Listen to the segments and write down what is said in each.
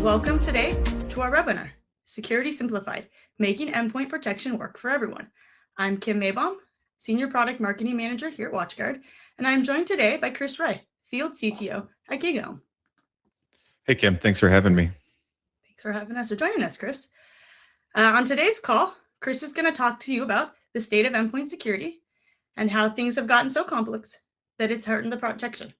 Welcome today to our webinar, Security Simplified, Making Endpoint Protection Work for Everyone. I'm Kim Maybaum, Senior Product Marketing Manager here at WatchGuard, and I'm joined today by Chris Ray, Field CTO at GigaOM. Hey, Kim, thanks for having me. Thanks for having us or joining us, Chris. On today's call, Chris is going to talk to you about the state of endpoint security and how things have gotten so complex that it's hurting the protection.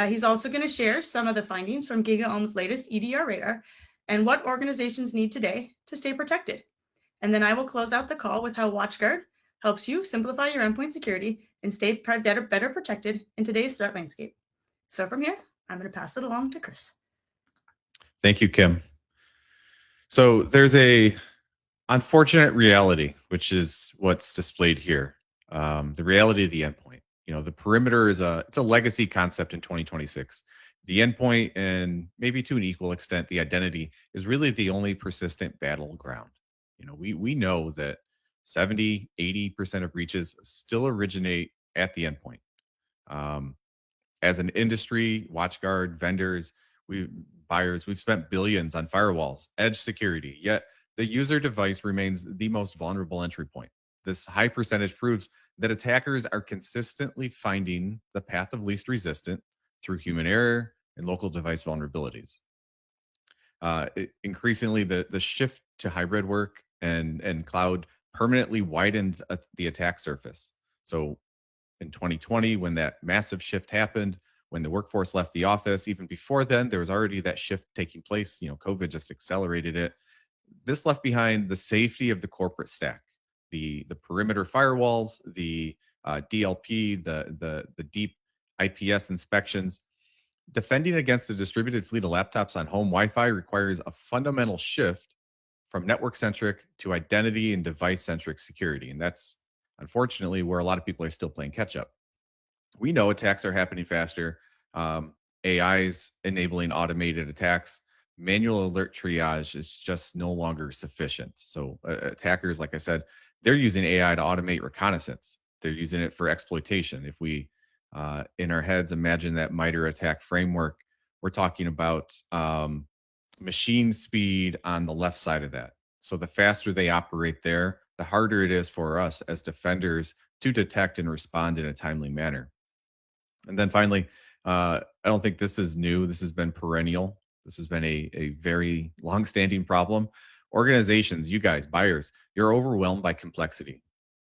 He's also going to share some of the findings from GigaOM's latest EDR radar and what organizations need today to stay protected. And then I will close out the call with how WatchGuard helps you simplify your endpoint security and stay better protected in today's threat landscape. So from here, I'm going to pass it along to Chris. Thank you, Kim. So there's a unfortunate reality, which is what's displayed here. The reality of the endpoint. You know, the perimeter is it's a legacy concept in 2026. The endpoint, and maybe to an equal extent, the identity, is really the only persistent battleground. You know, we know that 70, 80% of breaches still originate at the endpoint. As an industry, WatchGuard, vendors, we've spent billions on firewalls, edge security, yet the user device remains the most vulnerable entry point. This high percentage proves that attackers are consistently finding the path of least resistance through human error and local device vulnerabilities. Increasingly, the shift to hybrid work and cloud permanently widens the attack surface. So in 2020, when that massive shift happened, when the workforce left the office, even before then, there was already that shift taking place. You know, COVID just accelerated it. This left behind the safety of the corporate stack, the perimeter firewalls, the DLP, the deep IPS inspections. Defending against a distributed fleet of laptops on home Wi-Fi requires a fundamental shift from network-centric to identity and device-centric security. And that's unfortunately where a lot of people are still playing catch-up. We know attacks are happening faster. AI's enabling automated attacks. Manual alert triage is just no longer sufficient. So attackers, like I said, they're using AI to automate reconnaissance. They're using it for exploitation. If we, in our heads, imagine that MITRE attack framework, we're talking about machine speed on the left side of that. So the faster they operate there, the harder it is for us as defenders to detect and respond in a timely manner. And then finally, I don't think this is new. This has been perennial. This has been a very long-standing problem. Organizations, you guys, buyers, you're overwhelmed by complexity.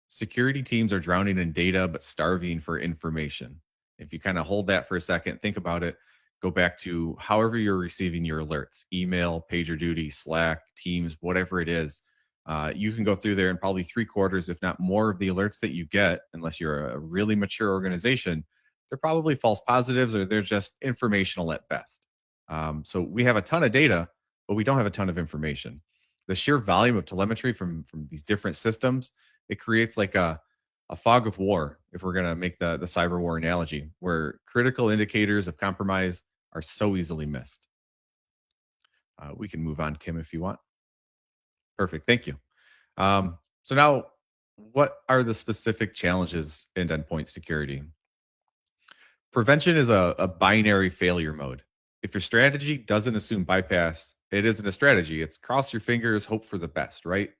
Security teams are drowning in data, but starving for information. If you kind of hold that for a second, think about it, go back to however you're receiving your alerts, email, PagerDuty, Slack, Teams, whatever it is. You can go through there and probably 3/4, if not more, of the alerts that you get, unless you're a really mature organization, they're probably false positives or they're just informational at best. So we have a ton of data, but we don't have a ton of information. The sheer volume of telemetry from these different systems, it creates like a fog of war, if we're going to make the cyber war analogy, where critical indicators of compromise are so easily missed. We can move on, Kim, if you want. Perfect. Thank you. So now, what are the specific challenges in endpoint security? Prevention is a binary failure mode. If your strategy doesn't assume bypass, it isn't a strategy. It's cross your fingers, hope for the best, right?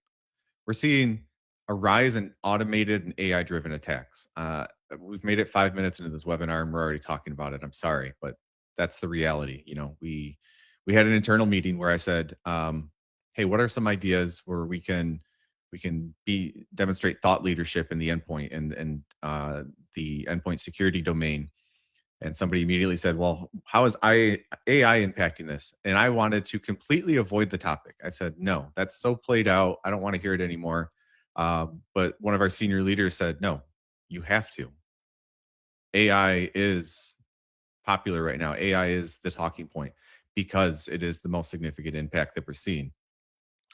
We're seeing a rise in automated and AI-driven attacks. We've made it 5 minutes into this webinar and we're already talking about it. I'm sorry, but that's the reality. You know, we had an internal meeting where I said, hey, what are some ideas where we can demonstrate thought leadership in the endpoint and the endpoint security domain? And somebody immediately said, well, how is AI impacting this? And I wanted to completely avoid the topic. I said, no, that's so played out. I don't want to hear it anymore. But one of our senior leaders said, no, you have to. AI is popular right now. AI is the talking point because it is the most significant impact that we're seeing.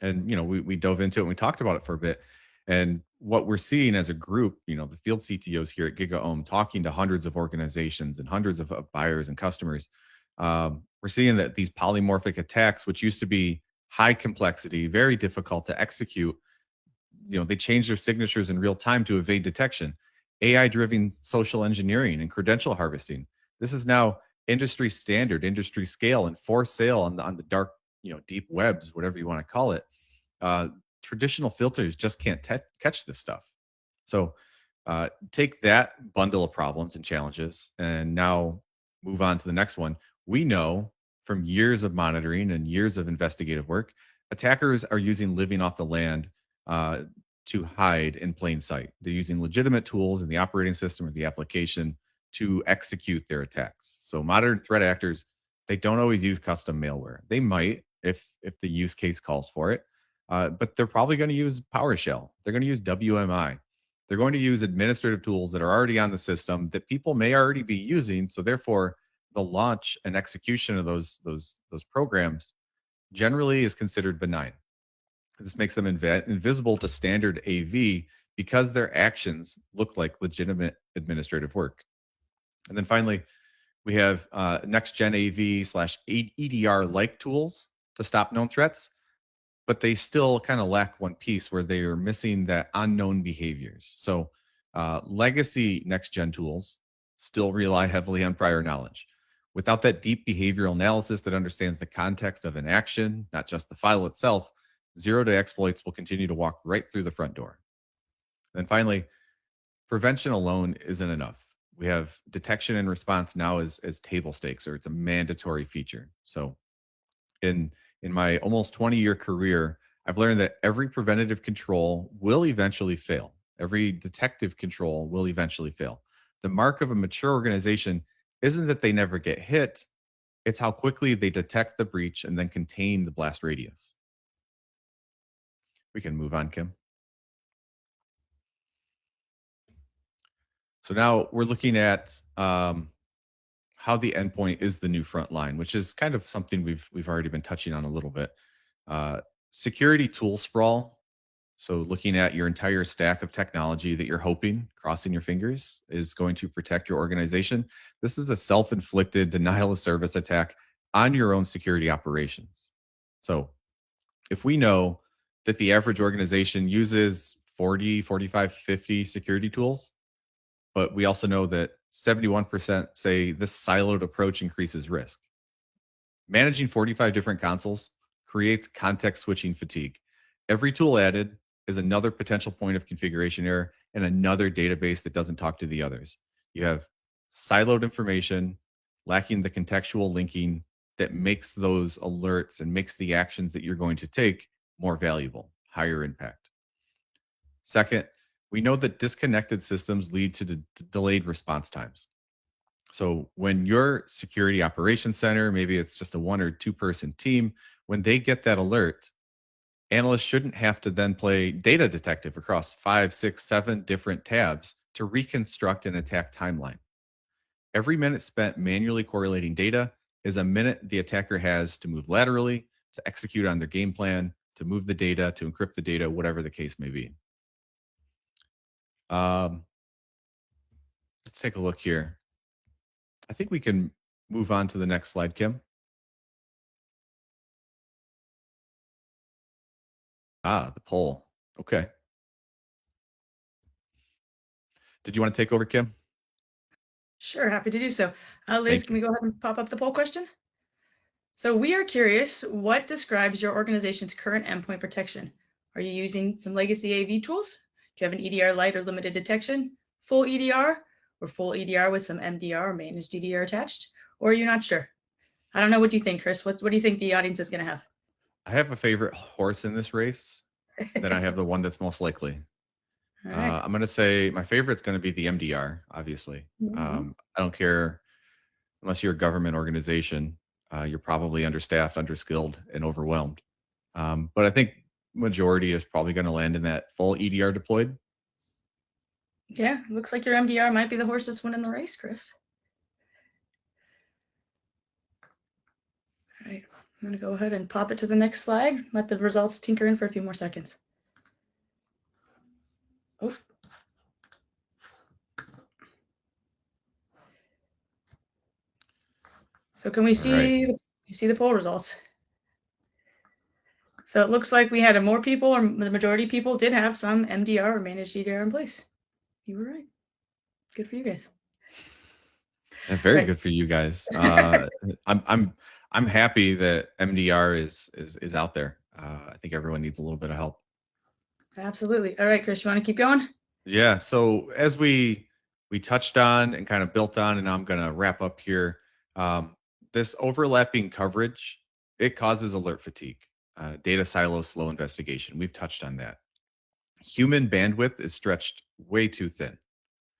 And, you know, we dove into it and we talked about it for a bit. And what we're seeing as a group, you know, the field CTOs here at GigaOM talking to hundreds of organizations and hundreds of buyers and customers, we're seeing that these polymorphic attacks, which used to be high complexity, very difficult to execute, you know, they change their signatures in real time to evade detection. AI-driven social engineering and credential harvesting. This is now industry standard, industry scale, and for sale on the dark deep webs, whatever you want to call it, traditional filters just can't catch this stuff. So take that bundle of problems and challenges and now move on to the next one. We know from years of monitoring and years of investigative work, attackers are using living off the land to hide in plain sight. They're using legitimate tools in the operating system or the application to execute their attacks. So modern threat actors, they don't always use custom malware. They might if the use case calls for it, but they're probably going to use PowerShell. They're going to use WMI. They're going to use administrative tools that are already on the system that people may already be using. So therefore, the launch and execution of those programs generally is considered benign. This makes them invisible to standard AV because their actions look like legitimate administrative work. And then finally, we have next gen AV / EDR like tools to stop known threats, but they still kind of lack one piece where they are missing that unknown behaviors. So legacy next gen tools still rely heavily on prior knowledge. Without that deep behavioral analysis that understands the context of an action, not just the file itself, zero-day exploits will continue to walk right through the front door. And finally, prevention alone isn't enough. We have detection and response now as table stakes, or it's a mandatory feature. So in my almost 20-year career, I've learned that every preventative control will eventually fail. Every detective control will eventually fail. The mark of a mature organization isn't that they never get hit, it's how quickly they detect the breach and then contain the blast radius. We can move on, Kim. So now we're looking at how the endpoint is the new front line, which is kind of something we've already been touching on a little bit. Security tool sprawl. So looking at your entire stack of technology that you're hoping, crossing your fingers, is going to protect your organization. This is a self-inflicted denial of service attack on your own security operations. So if we know that the average organization uses 40, 45, 50 security tools, but we also know that 71% say this siloed approach increases risk. Managing 45 different consoles creates context switching fatigue. Every tool added is another potential point of configuration error and another database that doesn't talk to the others. You have siloed information, lacking the contextual linking that makes those alerts and makes the actions that you're going to take more valuable, higher impact. Second, we know that disconnected systems lead to delayed response times. So when your security operations center, maybe it's just a 1 or 2 person team, when they get that alert, analysts shouldn't have to then play data detective across 5, 6, 7 different tabs to reconstruct an attack timeline. Every minute spent manually correlating data is a minute the attacker has to move laterally, to execute on their game plan, to move the data, to encrypt the data, whatever the case may be. Let's take a look here. I think we can move on to the next slide, Kim. The poll. Okay. Did you want to take over, Kim? Sure, happy to do so. Liz, can we go ahead and pop up the poll question? So we are curious, what describes your organization's current endpoint protection? Are you using some legacy AV tools? Do you have an EDR light or limited detection, full EDR, or full EDR with some MDR or managed EDR attached? Or are you not sure? I don't know. What do you think, Chris? What do you think the audience is going to have? I have a favorite horse in this race. Then I have the one that's most likely. Right. I'm going to say my favorite's going to be the MDR, obviously. I don't care, unless you're a government organization, you're probably understaffed, underskilled, and overwhelmed. But I think majority is probably going to land in that full EDR deployed. Yeah, looks like your MDR might be the horse that's winning the race, Chris. All right, I'm going to go ahead and pop it to the next slide. Let the results tinker in for a few more seconds. Oof. So can we see, you see the poll results? So it looks like we had more people, or the majority of people did have some MDR or managed EDR in place. You were right. Good for you guys. And very good for you guys. I'm happy that MDR is out there. I think everyone needs a little bit of help. Absolutely. All right, Chris, you want to keep going? Yeah. So as we touched on and kind of built on, and I'm going to wrap up here. This overlapping coverage, it causes alert fatigue, data silo, slow investigation. We've touched on that. Human bandwidth is stretched way too thin.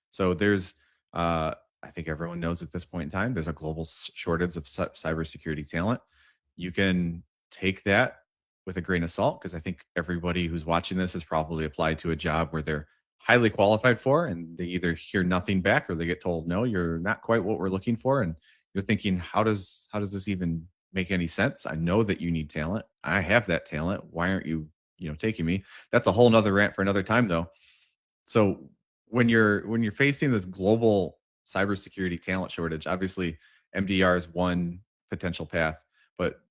So there's, I think everyone knows at this point in time, there's a global shortage of cybersecurity talent. You can take that with a grain of salt because I think everybody who's watching this has probably applied to a job where they're highly qualified for, and they either hear nothing back or they get told, no, you're not quite what we're looking for. And you're thinking, how does this even make any sense? I know that you need talent. I have that talent. Why aren't you, taking me? That's a whole nother rant for another time though. So when you're facing this global cybersecurity talent shortage, obviously MDR is one potential path, but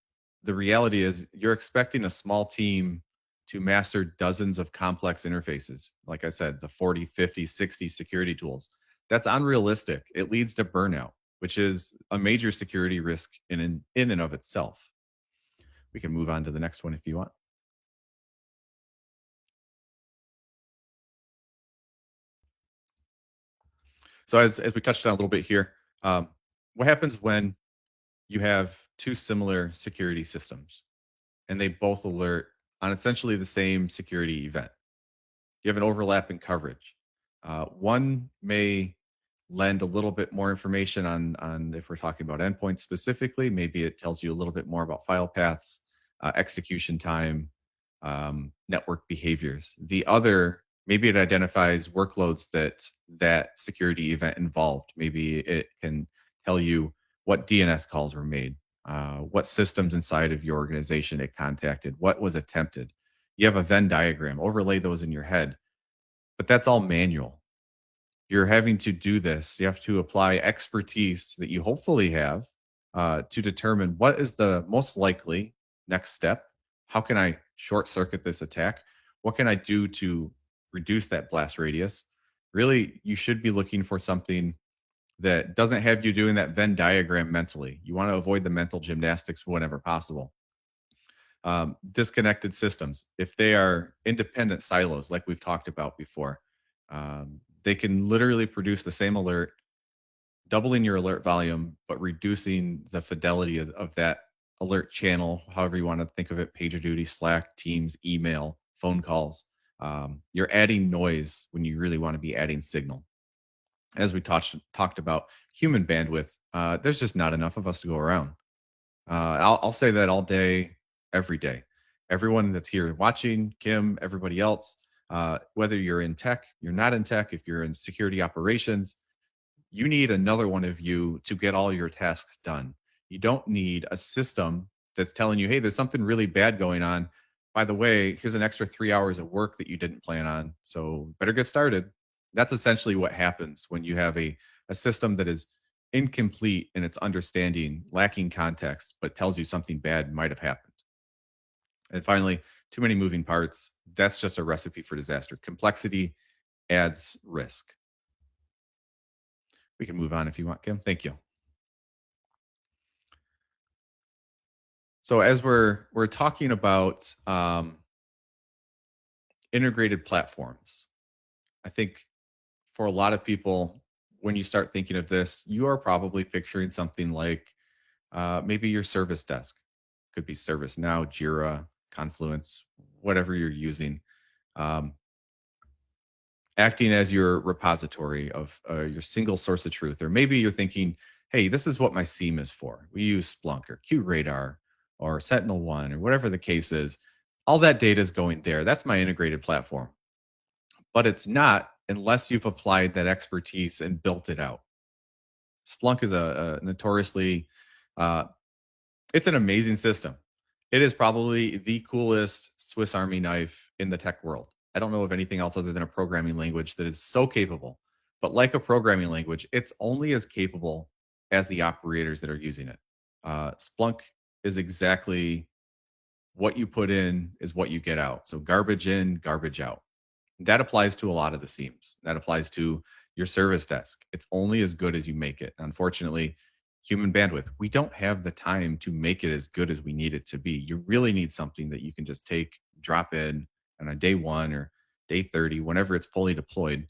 the reality is you're expecting a small team to master dozens of complex interfaces. Like I said, the 40, 50, 60 security tools. That's unrealistic. It leads to burnout, which is a major security risk in and of itself. We can move on to the next one if you want. So as we touched on a little bit here, what happens when you have two similar security systems and they both alert on essentially the same security event? You have an overlap in coverage. One may lend a little bit more information on if we're talking about endpoints specifically, maybe it tells you a little bit more about file paths, execution time, network behaviors. The other, maybe it identifies workloads that security event involved. Maybe it can tell you what DNS calls were made, what systems inside of your organization it contacted, what was attempted. You have a Venn diagram, overlay those in your head, but that's all manual. You're having to do this. You have to apply expertise that you hopefully have to determine what is the most likely next step. How can I short circuit this attack? What can I do to reduce that blast radius? Really, you should be looking for something that doesn't have you doing that Venn diagram mentally. You want to avoid the mental gymnastics whenever possible. Disconnected systems, if they are independent silos, like we've talked about before, they can literally produce the same alert, doubling your alert volume, but reducing the fidelity of that alert channel, however you want to think of it, PagerDuty, Slack, Teams, email, phone calls. You're adding noise when you really want to be adding signal. As we talked about human bandwidth, there's just not enough of us to go around. I'll say that all day, every day. Everyone that's here watching, Kim, everybody else, whether you're in tech, you're not in tech, if you're in security operations, you need another one of you to get all your tasks done. You don't need a system that's telling you, hey, there's something really bad going on. By the way, here's an extra 3 hours of work that you didn't plan on. So better get started. That's essentially what happens when you have a system that is incomplete in its understanding, lacking context, but tells you something bad might have happened. And finally, too many moving parts. That's just a recipe for disaster. Complexity adds risk. We can move on if you want, Kim. Thank you. So as we're talking about integrated platforms, I think for a lot of people, when you start thinking of this, you are probably picturing something like maybe your service desk. Could be ServiceNow, Jira, Confluence, whatever you're using. Acting as your repository of your single source of truth. Or maybe you're thinking, hey, this is what my SIEM is for. We use Splunk or QRadar or SentinelOne or whatever the case is. All that data is going there. That's my integrated platform. But it's not unless you've applied that expertise and built it out. Splunk is a notoriously, it's an amazing system. It is probably the coolest Swiss Army knife in the tech world. I don't know of anything else other than a programming language that is so capable. But like a programming language, it's only as capable as the operators that are using it. Splunk is exactly what you put in is what you get out. So garbage in, garbage out. That applies to a lot of the SIEMs. That applies to your service desk. It's only as good as you make it. Unfortunately, human bandwidth. We don't have the time to make it as good as we need it to be. You really need something that you can just take, drop in, and on day 1 or day 30, whenever it's fully deployed,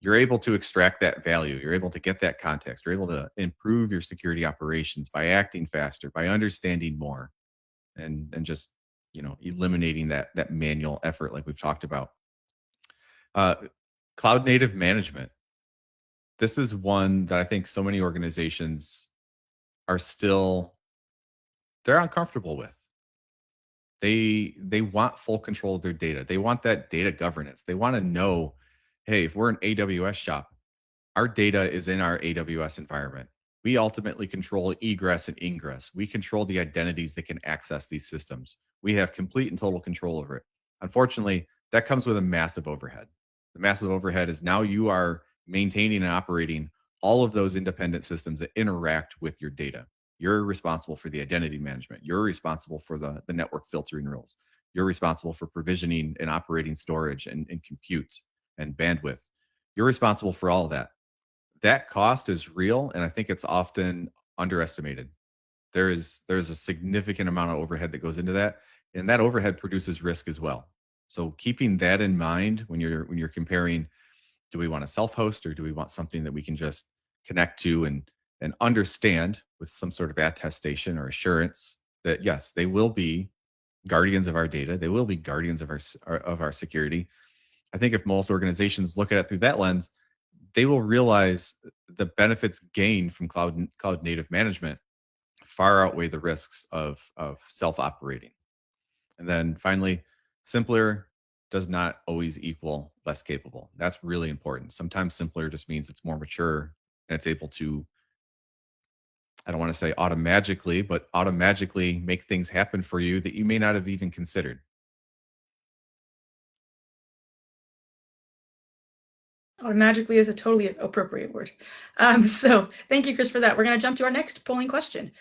you're able to extract that value. You're able to get that context. You're able to improve your security operations by acting faster, by understanding more, and just eliminating that manual effort like we've talked about. Cloud native management. This is one that I think so many organizations are still, they're uncomfortable with. They want full control of their data. They want that data governance. They want to know, hey, if we're an AWS shop, our data is in our AWS environment. We ultimately control egress and ingress. We control the identities that can access these systems. We have complete and total control over it. Unfortunately, that comes with a massive overhead. The massive overhead is now you are maintaining and operating all of those independent systems that interact with your data. You're responsible for the identity management. You're responsible for the network filtering rules. You're responsible for provisioning and operating storage and compute and bandwidth. You're responsible for all of that. That cost is real, and I think it's often underestimated. There's a significant amount of overhead that goes into that, and that overhead produces risk as well. So keeping that in mind when you're comparing, do we want a self-host or do we want something that we can just connect to and understand with some sort of attestation or assurance that yes, they will be guardians of our data, they will be guardians of our security. I think if most organizations look at it through that lens, they will realize the benefits gained from cloud native management far outweigh the risks of self-operating. And then finally, simpler does not always equal less capable. That's really important. Sometimes simpler just means it's more mature and it's able to, I don't want to say automatically, but automatically make things happen for you that you may not have even considered. Automatically is a totally appropriate word. So thank you, Chris, for that. We're going to jump to our next polling question,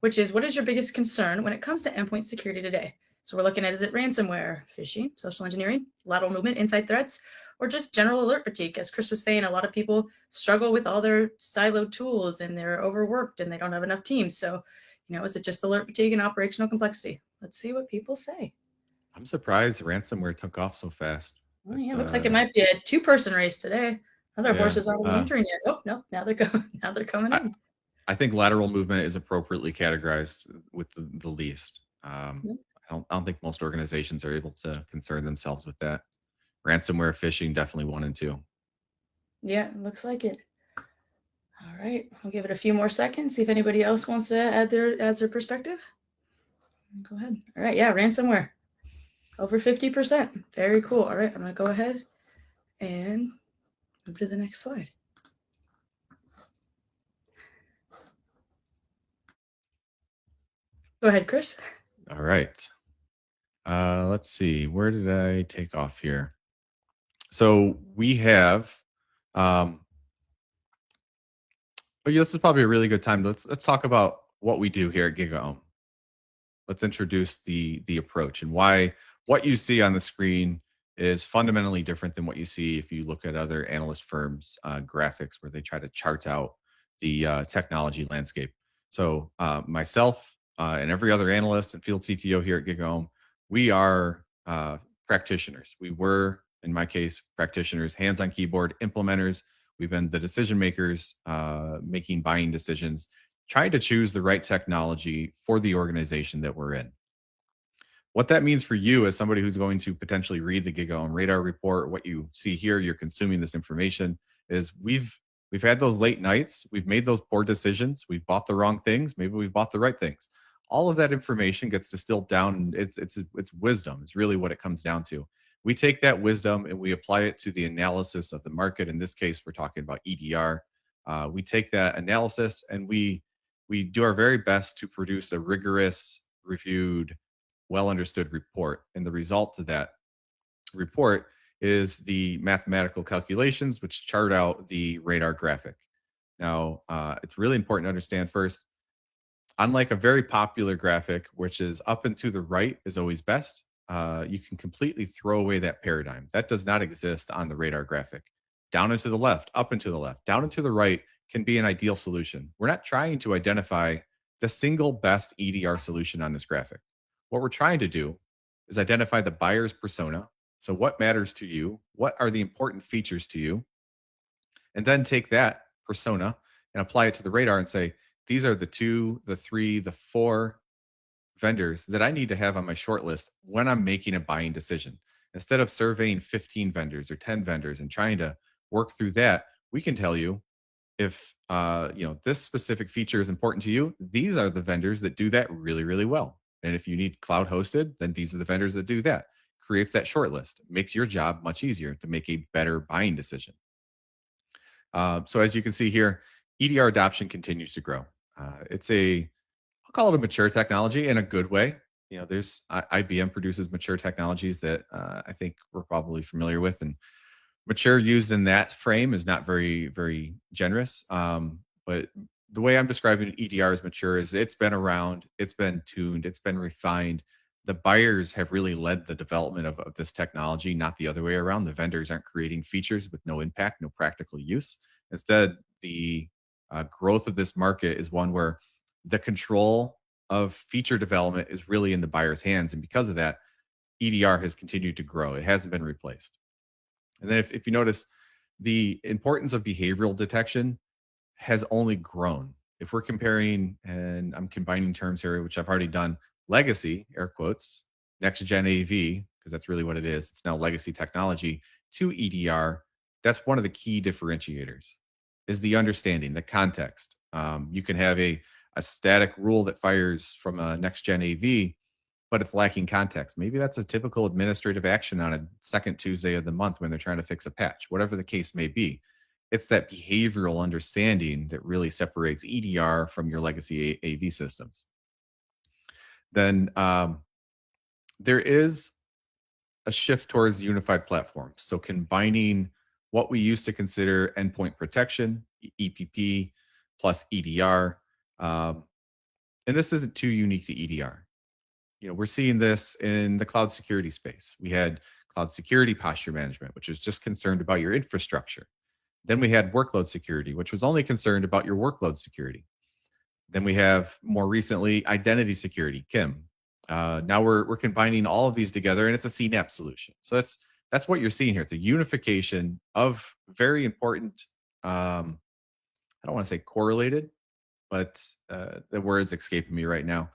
which is, what is your biggest concern when it comes to endpoint security today? So we're looking at, is it ransomware, phishing, social engineering, lateral movement, inside threats, or just general alert fatigue? As Chris was saying, a lot of people struggle with all their siloed tools and they're overworked and they don't have enough teams. So, is it just alert fatigue and operational complexity? Let's see what people say. I'm surprised ransomware took off so fast. Oh, yeah, looks like it might be a 2-person race today. Other horses aren't entering yet. Oh no, now they're coming. Now they're coming in. I think lateral movement is appropriately categorized with the least. I don't think most organizations are able to concern themselves with that. Ransomware, phishing, definitely 1 and 2. Yeah, it looks like it. All right, we'll give it a few more seconds, see if anybody else wants to add their perspective. Go ahead. All right, yeah, ransomware. Over 50%. Very cool. All right, I'm going to go ahead and move to the next slide. Go ahead, Chris. All right. Let's see. Where did I take off here? So we have, this is probably a really good time. Let's talk about what we do here at GigaOM. Let's introduce the approach and why what you see on the screen is fundamentally different than what you see if you look at other analyst firms' graphics where they try to chart out the technology landscape. So myself and every other analyst and field CTO here at GigaOM, we are practitioners. We were, in my case, practitioners, hands on keyboard, implementers. We've been the decision makers, making buying decisions, trying to choose the right technology for the organization that we're in. What that means for you as somebody who's going to potentially read the GigaOM radar report, what you see here, you're consuming this information, is we've had those late nights, we've made those poor decisions, we've bought the wrong things, maybe we've bought the right things. All of that information gets distilled down, and it's wisdom. It's really what it comes down to. We take that wisdom and we apply it to the analysis of the market. In this case, we're talking about EDR. We take that analysis and we do our very best to produce a rigorous, reviewed, well understood report. And the result to that report is the mathematical calculations which chart out the radar graphic. Now, it's really important to understand first, unlike a very popular graphic, which is up and to the right is always best, you can completely throw away that paradigm. That does not exist on the radar graphic. Down and to the left, up and to the left, down and to the right can be an ideal solution. We're not trying to identify the single best EDR solution on this graphic. What we're trying to do is identify the buyer's persona. So what matters to you? What are the important features to you? And then take that persona and apply it to the radar and say, these are the 2, the 3, the 4 vendors that I need to have on my short list when I'm making a buying decision. Instead of surveying 15 vendors or 10 vendors and trying to work through that, we can tell you if this specific feature is important to you. These are the vendors that do that really, really well. And if you need cloud hosted, then these are the vendors that do that. Creates that short list, makes your job much easier to make a better buying decision. So as you can see here, EDR adoption continues to grow. I'll call it a mature technology in a good way. There's IBM produces mature technologies that I think we're probably familiar with, and mature used in that frame is not very, very generous. But the way I'm describing EDR as mature is it's been around, it's been tuned, it's been refined. The buyers have really led the development of this technology, not the other way around. The vendors aren't creating features with no impact, no practical use. Instead, the growth of this market is one where the control of feature development is really in the buyer's hands. And because of that, EDR has continued to grow. It hasn't been replaced. And then if you notice, the importance of behavioral detection has only grown. If we're comparing, and I'm combining terms here, which I've already done, legacy, air quotes, next gen AV, because that's really what it is. It's now legacy technology, to EDR. That's one of the key differentiators, is the understanding, the context. You can have a static rule that fires from a next gen AV, but it's lacking context. Maybe that's a typical administrative action on a second Tuesday of the month when they're trying to fix a patch, whatever the case may be. It's that behavioral understanding that really separates EDR from your legacy AV systems. Then there is a shift towards unified platforms. So combining what we used to consider endpoint protection, EPP, plus EDR. And this isn't too unique to EDR. We're seeing this in the cloud security space. We had cloud security posture management, which was just concerned about your infrastructure. Then we had workload security, which was only concerned about your workload security. Then we have more recently identity security, KIM. Now we're combining all of these together, and it's a CNAPP solution. So that's what you're seeing here, the unification of very important. I don't want to say correlated, but the word's escaping me right now.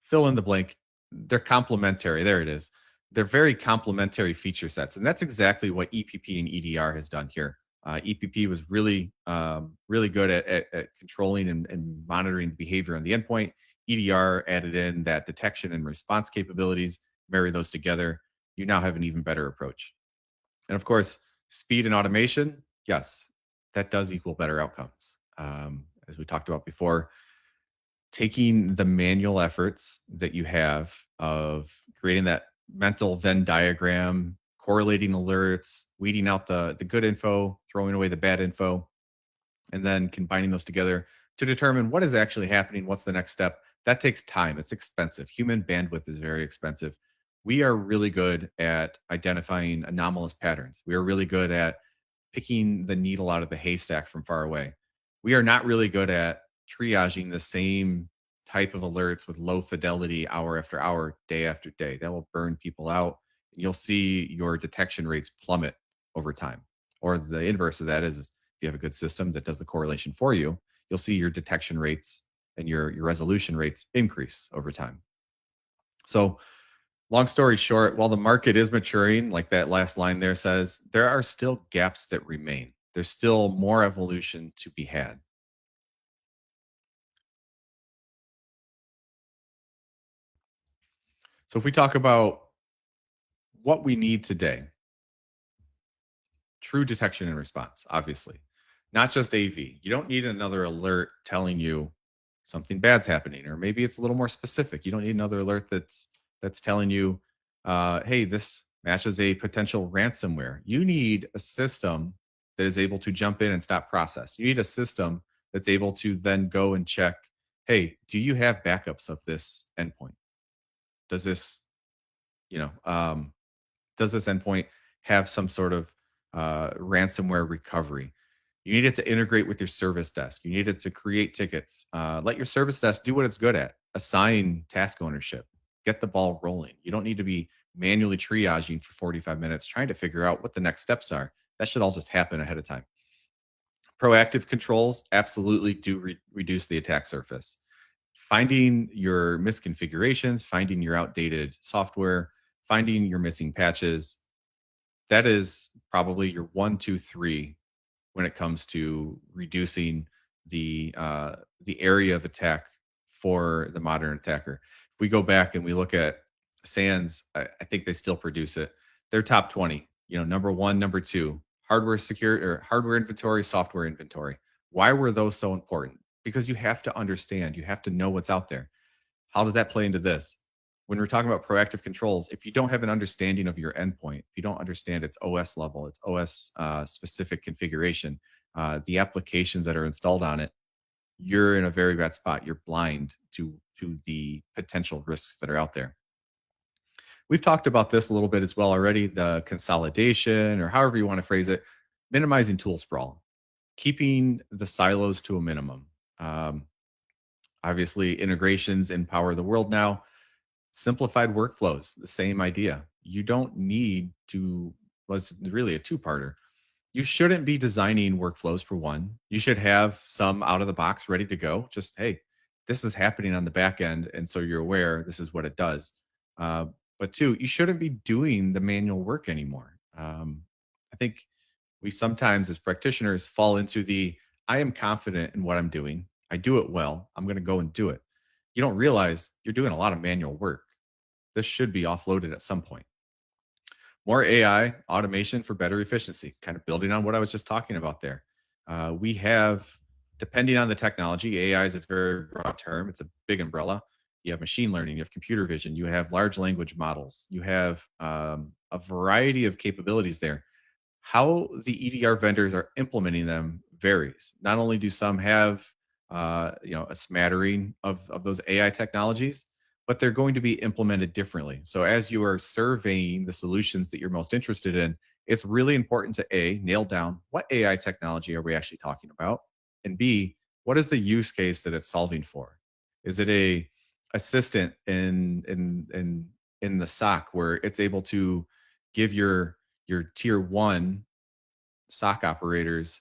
Fill in the blank. They're complementary. There it is. They're very complementary feature sets, and that's exactly what EPP and EDR has done here. EPP was really good at controlling and monitoring the behavior on the endpoint. EDR added in that detection and response capabilities. Marry those together, you now have an even better approach. And of course, speed and automation, yes, that does equal better outcomes. As we talked about before, taking the manual efforts that you have of creating that mental Venn diagram, correlating alerts, weeding out the good info, throwing away the bad info, and then combining those together to determine what is actually happening, what's the next step. That takes time. It's expensive. Human bandwidth is very expensive. We are really good at identifying anomalous patterns. We are really good at picking the needle out of the haystack from far away. We are not really good at triaging the same type of alerts with low fidelity hour after hour, day after day. That will burn people out. You'll see your detection rates plummet over time. Or the inverse of that is if you have a good system that does the correlation for you, you'll see your detection rates and your resolution rates increase over time. So long story short, while the market is maturing, like that last line there says, there are still gaps that remain. There's still more evolution to be had. So if we talk about what we need today, true detection and response, obviously, not just AV. You don't need another alert telling you something bad's happening, or maybe it's a little more specific. You don't need another alert that's telling you, hey, this matches a potential ransomware. You need a system that is able to jump in and stop process. You need a system that's able to then go and check, hey, do you have backups of this endpoint? Does this, does this endpoint have some sort of ransomware recovery? You need it to integrate with your service desk. You need it to create tickets. Let your service desk do what it's good at. Assign task ownership. Get the ball rolling. You don't need to be manually triaging for 45 minutes trying to figure out what the next steps are. That should all just happen ahead of time. Proactive controls absolutely do reduce the attack surface. Finding your misconfigurations, finding your outdated software, finding your missing patches, that is probably your 1, 2, 3 when it comes to reducing the area of attack for the modern attacker. If we go back and we look at SANS, I think they still produce it. They're top 20. Number 1, number 2, hardware secure or hardware inventory, software inventory. Why were those so important? Because you have to understand, you have to know what's out there. How does that play into this? When we're talking about proactive controls, if you don't have an understanding of your endpoint, if you don't understand its OS level, its OS specific configuration, the applications that are installed on it, you're in a very bad spot. You're blind to the potential risks that are out there. We've talked about this a little bit as well already, the consolidation, or however you want to phrase it, minimizing tool sprawl, keeping the silos to a minimum. Obviously, integrations empower the world now. Simplified workflows, the same idea. You don't need to, was really a two-parter. You shouldn't be designing workflows for one. You should have some out of the box ready to go. Just, hey, this is happening on the back end. And so you're aware this is what it does. But two, you shouldn't be doing the manual work anymore. I think we sometimes as practitioners fall into I am confident in what I'm doing. I do it well. I'm going to go and do it. You don't realize you're doing a lot of manual work. This should be offloaded at some point. More AI automation for better efficiency, kind of building on what I was just talking about there. We have, depending on the technology, AI is a very broad term. It's a big umbrella. You have machine learning, you have computer vision, you have large language models, you have a variety of capabilities there. How the EDR vendors are implementing them varies. Not only do some have a smattering of those AI technologies, but they're going to be implemented differently. So as you are surveying the solutions that you're most interested in, it's really important to A, nail down what AI technology are we actually talking about, and B, what is the use case that it's solving for? Is it a assistant in the SOC where it's able to give your tier 1 SOC operators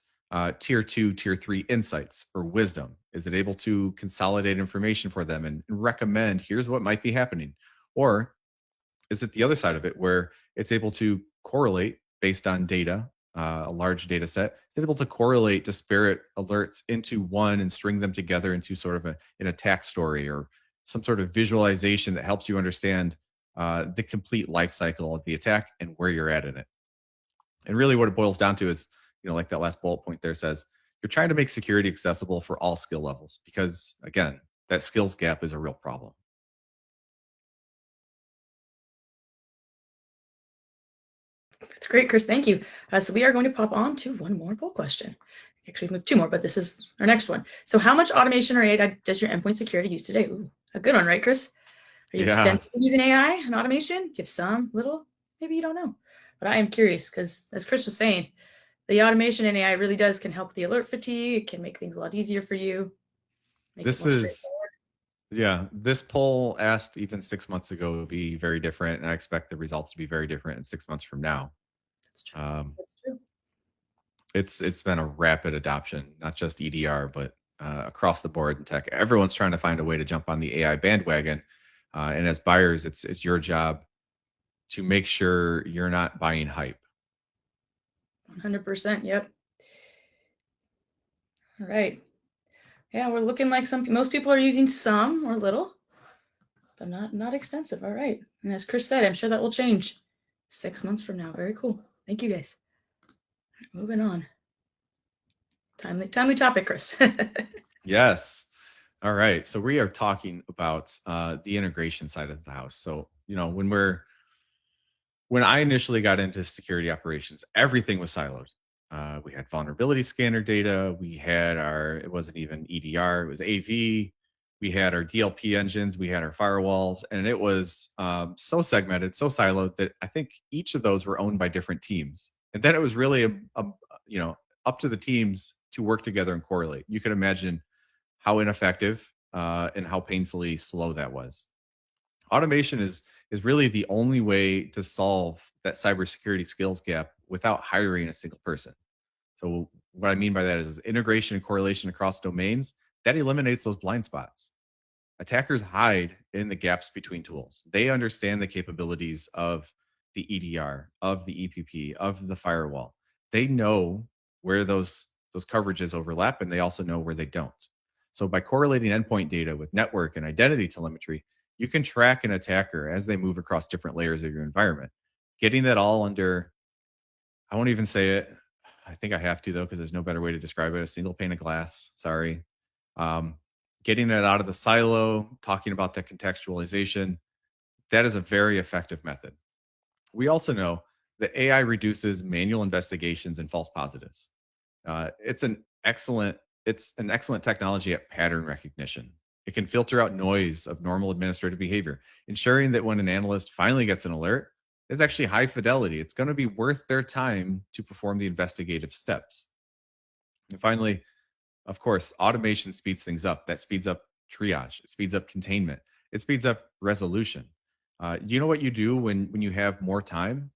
tier 2, tier 3 insights or wisdom? Is it able to consolidate information for them and recommend here's what might be happening? Or is it the other side of it where it's able to correlate based on data, a large data set, it's able to correlate disparate alerts into one and string them together into sort of an attack story or some sort of visualization that helps you understand the complete life cycle of the attack and where you're at in it. And really what it boils down to is, like that last bullet point there says, you're trying to make security accessible for all skill levels because, again, that skills gap is a real problem. That's great, Chris. Thank you. So we are going to pop on to one more poll question. Actually, we have two more, but this is our next one. So how much automation or AI does your endpoint security use today? Ooh, a good one, right, Chris? Are you extensively using AI and automation? Do you have some, little? Maybe you don't know. But I am curious because, as Chris was saying, the automation in AI really can help the alert fatigue. It can make things a lot easier for you. This poll asked even 6 months ago would be very different, and I expect the results to be very different in 6 months from now. That's true. That's true. It's been a rapid adoption, not just EDR, but across the board in tech. Everyone's trying to find a way to jump on the AI bandwagon, and as buyers, it's your job to make sure you're not buying hype. 100%. Yep. All right. Yeah, we're looking like most people are using some or little, but not extensive. All right. And as Chris said, I'm sure that will change 6 months from now. Very cool. Thank you, guys. Right, moving on. Timely topic, Chris. Yes. All right. So we are talking about the integration side of the house. So, when I initially got into security operations, everything was siloed. We had vulnerability scanner data. We had it wasn't even EDR, it was AV. We had our DLP engines. We had our firewalls. And it was so segmented, so siloed that I think each of those were owned by different teams. And then it was really, up to the teams to work together and correlate. You can imagine how ineffective and how painfully slow that was. Automation is really the only way to solve that cybersecurity skills gap without hiring a single person. So what I mean by that is integration and correlation across domains that eliminates those blind spots. Attackers hide in the gaps between tools. They understand the capabilities of the EDR, of the EPP, of the firewall. They know where those coverages overlap, and they also know where they don't. So by correlating endpoint data with network and identity telemetry, you can track an attacker as they move across different layers of your environment. Getting that all under, I won't even say it. I think I have to though, because there's no better way to describe it. A single pane of glass. Sorry. Um, Getting it out of the silo, talking about that contextualization, that is a very effective method. We also know that AI reduces manual investigations and false positives. It's an excellent technology at pattern recognition. It can filter out noise of normal administrative behavior, ensuring that when an analyst finally gets an alert, it's actually high fidelity. It's going to be worth their time to perform the investigative steps. And finally, of course, automation speeds things up. That speeds up triage. It speeds up containment. It speeds up resolution. You know what you do when you have more time?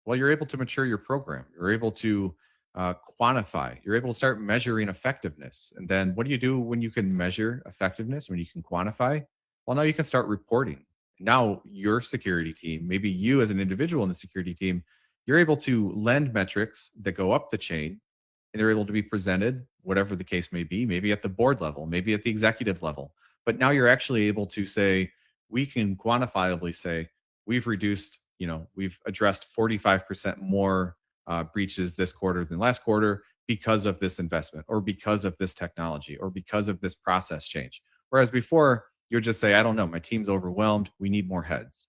Well, you're able to mature your program. You're able to quantify. You're able to start measuring effectiveness. And then what do you do when you can measure effectiveness, when you can quantify? Well, now you can start reporting. Now your security team, maybe you as an individual in the security team, you're able to lend metrics that go up the chain, and they're able to be presented, whatever the case may be, maybe at the board level, maybe at the executive level. But now you're actually able to say, we can quantifiably say, we've reduced, we've addressed 45% more breaches this quarter than last quarter because of this investment or because of this technology or because of this process change. Whereas before, you'll just say, I don't know, my team's overwhelmed. We need more heads.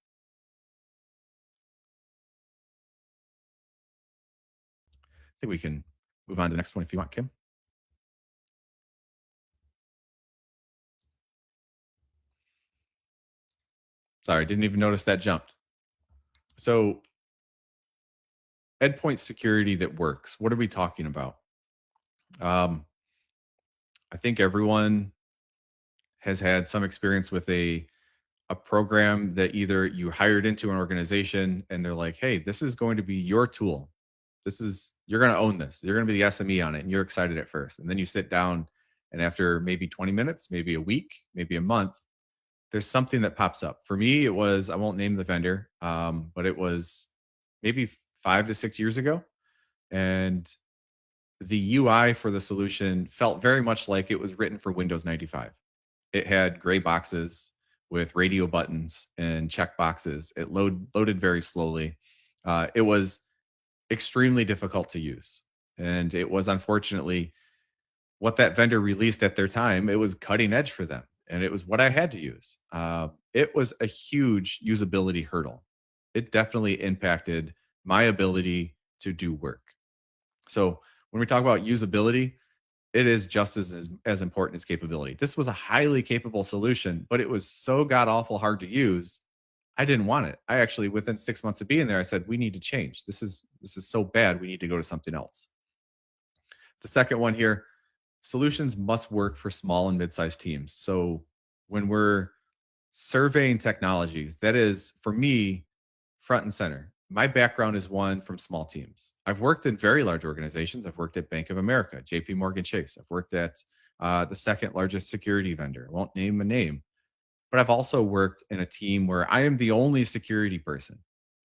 I think we can move on to the next one if you want, Kim. Sorry, didn't even notice that jumped. So endpoint security that works. What are we talking about? I think everyone has had some experience with a program that either you hired into an organization and they're like, hey, this is going to be your tool. You're going to own this. You're going to be the SME on it. And you're excited at first. And then you sit down and after maybe 20 minutes, maybe a week, maybe a month, there's something that pops up. For me, it was, I won't name the vendor, but it was maybe 5 to 6 years ago. And the UI for the solution felt very much like it was written for Windows 95. It had gray boxes with radio buttons and check boxes. It loaded very slowly. It was extremely difficult to use. And it was unfortunately what that vendor released at their time. It was cutting edge for them. And it was what I had to use. It was a huge usability hurdle. It definitely impacted my ability to do work. So when we talk about usability, it is just as important as capability. This was a highly capable solution, but it was so god awful hard to use. I didn't want it. I actually, within 6 months of being there, I said, we need to change. This is so bad. We need to go to something else. The second one here, solutions must work for small and mid-sized teams. So when we're surveying technologies, that is, for me, front and center. My background is one from small teams. I've worked in very large organizations. I've worked at Bank of America, JP Morgan Chase. I've worked at the second largest security vendor. I won't name a name, but I've also worked in a team where I am the only security person.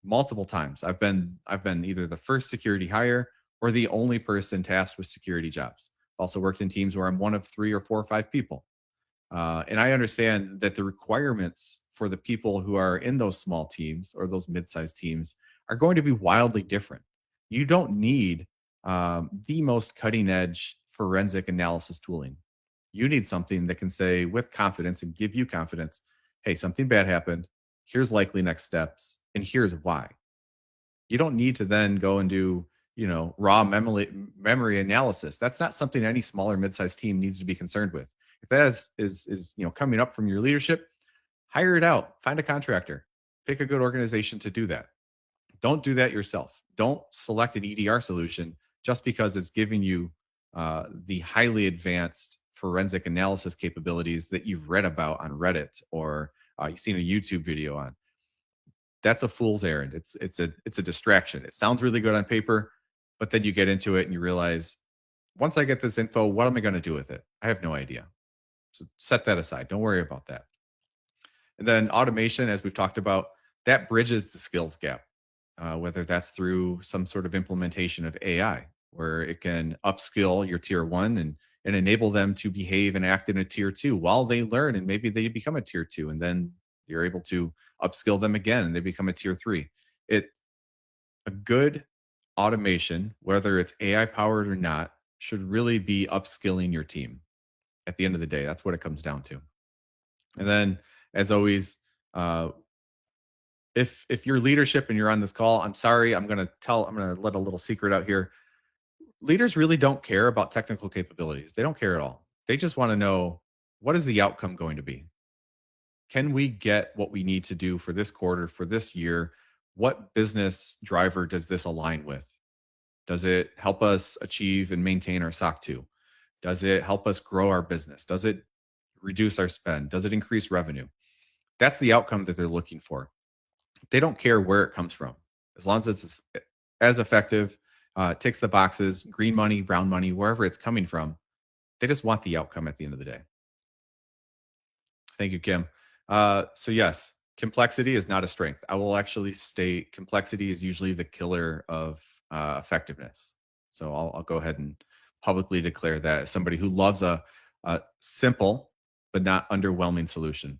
Multiple times, I've been either the first security hire or the only person tasked with security jobs. I've also worked in teams where I'm one of 3 or 4 or 5 people. And I understand that the requirements for the people who are in those small teams or those mid-sized teams are going to be wildly different. You don't need the most cutting-edge forensic analysis tooling. You need something that can say with confidence and give you confidence, hey, something bad happened. Here's likely next steps, and here's why. You don't need to then go and do raw memory analysis. That's not something any smaller mid-sized team needs to be concerned with. If that is coming up from your leadership, hire it out. Find a contractor. Pick a good organization to do that. Don't do that yourself. Don't select an EDR solution just because it's giving you the highly advanced forensic analysis capabilities that you've read about on Reddit or you've seen a YouTube video on. That's a fool's errand. It's a distraction. It sounds really good on paper, but then you get into it and you realize, once I get this info, what am I going to do with it? I have no idea. So set that aside. Don't worry about that. And then automation, as we've talked about, that bridges the skills gap, whether that's through some sort of implementation of AI, where it can upskill your tier one and enable them to behave and act in a tier two while they learn, and maybe they become a tier two, and then you're able to upskill them again and they become a tier three. A good automation, whether it's AI powered or not, should really be upskilling your team. At the end of the day, that's what it comes down to. And then, as always, if you're leadership and you're on this call, I'm sorry, I'm gonna let a little secret out here. Leaders really don't care about technical capabilities. They don't care at all. They just want to know, what is the outcome going to be? Can we get what we need to do for this quarter, for this year? What business driver does this align with? Does it help us achieve and maintain our SOC 2? Does it help us grow our business? Does it reduce our spend? Does it increase revenue? That's the outcome that they're looking for. They don't care where it comes from. As long as it's as effective, ticks the boxes, green money, brown money, wherever it's coming from, they just want the outcome at the end of the day. Thank you, Kim. So yes, complexity is not a strength. I will actually state complexity is usually the killer of effectiveness. So I'll go ahead and publicly declare that as somebody who loves a simple but not underwhelming solution.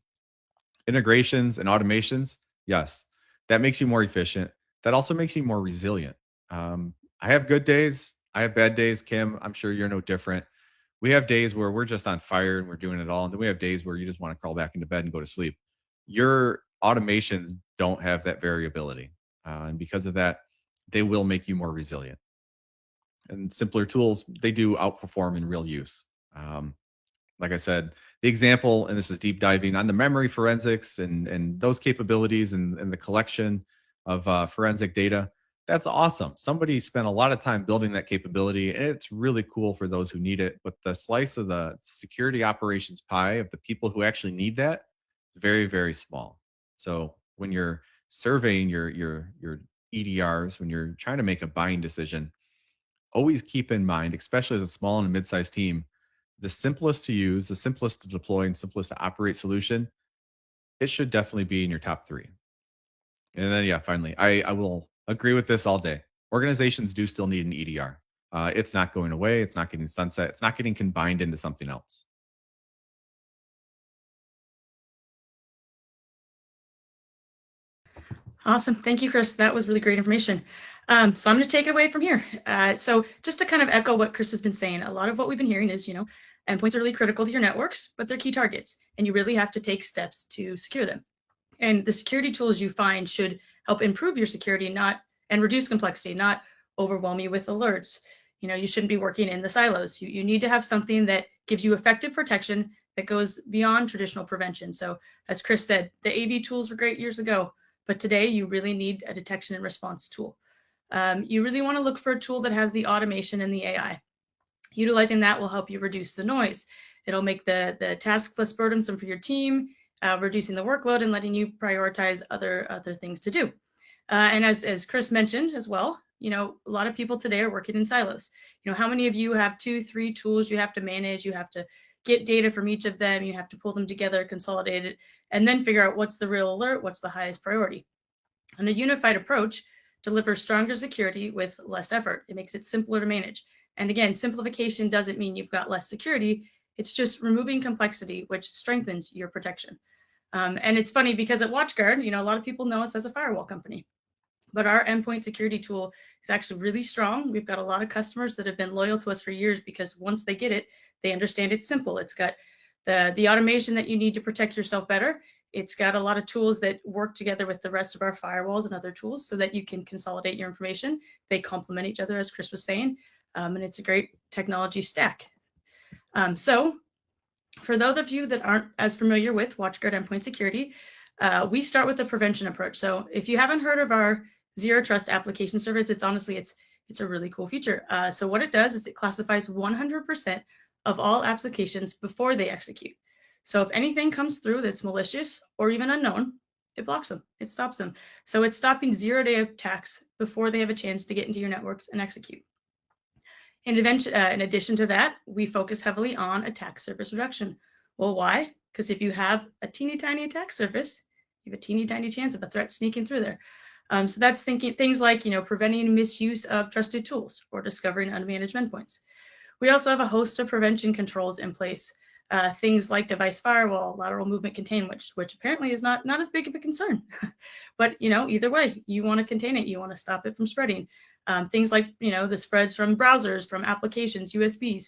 Integrations and automations, yes, that makes you more efficient. That also makes you more resilient. I have good days. I have bad days, Kim. I'm sure you're no different. We have days where we're just on fire and we're doing it all. And then we have days where you just want to crawl back into bed and go to sleep. Your automations don't have that variability. And because of that, they will make you more resilient. And simpler tools, they do outperform in real use. Like I said, the example, and this is deep diving on the memory forensics and those capabilities and the collection of forensic data. That's awesome. Somebody spent a lot of time building that capability, and it's really cool for those who need it. But the slice of the security operations pie of the people who actually need that is very, very small. So when you're surveying your EDRs, when you're trying to make a buying decision, always keep in mind, especially as a small and mid-sized team, the simplest to use, the simplest to deploy, and simplest to operate solution, it should definitely be in your top three. And then, yeah, finally, I will agree with this all day. Organizations do still need an EDR. It's not going away. It's not getting sunset. It's not getting combined into something else. Awesome. Thank you, Chris. That was really great information. So I'm going to take it away from here. So just to kind of echo what Chris has been saying, a lot of what we've been hearing is, endpoints are really critical to your networks, but they're key targets, and you really have to take steps to secure them. And the security tools you find should help improve your security, and reduce complexity, not overwhelm you with alerts. You shouldn't be working in the silos. You need to have something that gives you effective protection that goes beyond traditional prevention. So as Chris said, the AV tools were great years ago, but today you really need a detection and response tool. You really want to look for a tool that has the automation and the AI. Utilizing that will help you reduce the noise. It'll make the task less burdensome for your team, reducing the workload and letting you prioritize other things to do. And as Chris mentioned as well, a lot of people today are working in silos. How many of you have 2-3 tools you have to manage? You have to get data from each of them. You have to pull them together, consolidate it, and then figure out what's the real alert, what's the highest priority. And a unified approach delivers stronger security with less effort. It makes it simpler to manage. And again, simplification doesn't mean you've got less security. It's just removing complexity, which strengthens your protection. And it's funny because at WatchGuard, a lot of people know us as a firewall company, but our endpoint security tool is actually really strong. We've got a lot of customers that have been loyal to us for years because once they get it, they understand it's simple. It's got the automation that you need to protect yourself better. It's got a lot of tools that work together with the rest of our firewalls and other tools so that you can consolidate your information. They complement each other, as Chris was saying, and it's a great technology stack. So for those of you that aren't as familiar with WatchGuard Endpoint Security, we start with a prevention approach. So if you haven't heard of our Zero Trust application service, it's It's a really cool feature. So what it does is it classifies 100% of all applications before they execute. So if anything comes through that's malicious or even unknown, it blocks them, it stops them. So it's stopping zero-day attacks before they have a chance to get into your networks and execute. In addition to that, we focus heavily on attack surface reduction. Well, why? Because if you have a teeny tiny attack surface, you have a teeny tiny chance of a threat sneaking through there. So that's things like, preventing misuse of trusted tools or discovering unmanaged endpoints. We also have a host of prevention controls in place. Things like device firewall, lateral movement containment, which apparently is not as big of a concern. But either way, you want to contain it, you want to stop it from spreading. Things like the spreads from browsers, from applications, USBs.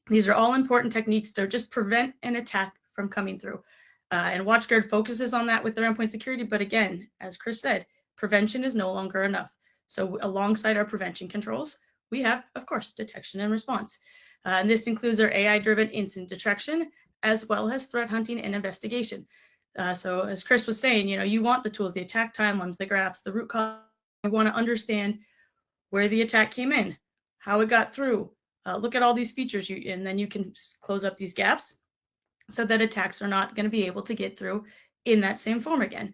These are all important techniques to just prevent an attack from coming through. And WatchGuard focuses on that with their endpoint security. But again, as Chris said, prevention is no longer enough. So alongside our prevention controls, we have, of course, detection and response. And this includes our AI-driven incident detection, as well as threat hunting and investigation. So as Chris was saying, you want the tools, the attack timelines, the graphs, the root cause. You want to understand where the attack came in, how it got through. Look at all these features, and then you can close up these gaps so that attacks are not going to be able to get through in that same form again.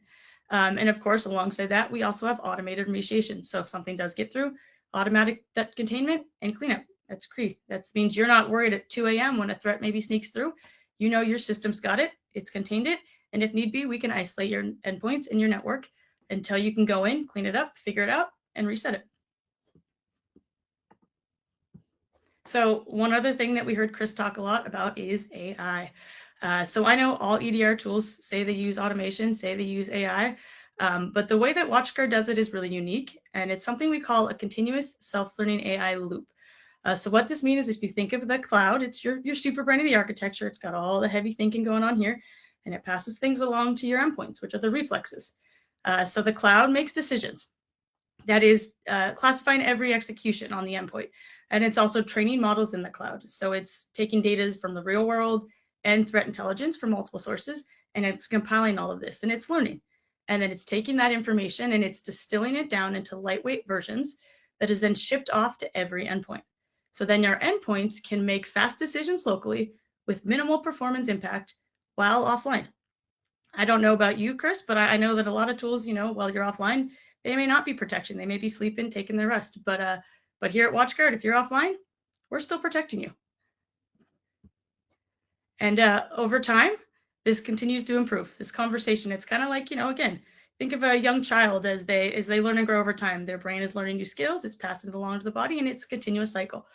And of course, alongside that, we also have automated remediation. So if something does get through, automatic threat containment and cleanup. That's key. That means you're not worried at 2 a.m. when a threat maybe sneaks through. Your system's got it, it's contained it, and if need be, we can isolate your endpoints in your network until you can go in, clean it up, figure it out, and reset it. So one other thing that we heard Chris talk a lot about is AI. So I know all EDR tools say they use automation, say they use AI, but the way that WatchGuard does it is really unique, and it's something we call a continuous self-learning AI loop. So what this means is if you think of the cloud, it's your super brain of the architecture. It's got all the heavy thinking going on here, and it passes things along to your endpoints, which are the reflexes. So the cloud makes decisions. That is classifying every execution on the endpoint. And it's also training models in the cloud. So it's taking data from the real world and threat intelligence from multiple sources, and it's compiling all of this, and it's learning. And then it's taking that information and it's distilling it down into lightweight versions that is then shipped off to every endpoint. So then your endpoints can make fast decisions locally with minimal performance impact while offline. I don't know about you, Chris, but I know that a lot of tools, while you're offline, they may not be protection. They may be sleeping, taking their rest. But here at WatchGuard, if you're offline, we're still protecting you. And over time, this continues to improve. This conversation, it's kind of like, again, think of a young child as they learn and grow over time. Their brain is learning new skills, it's passing it along to the body, and it's a continuous cycle.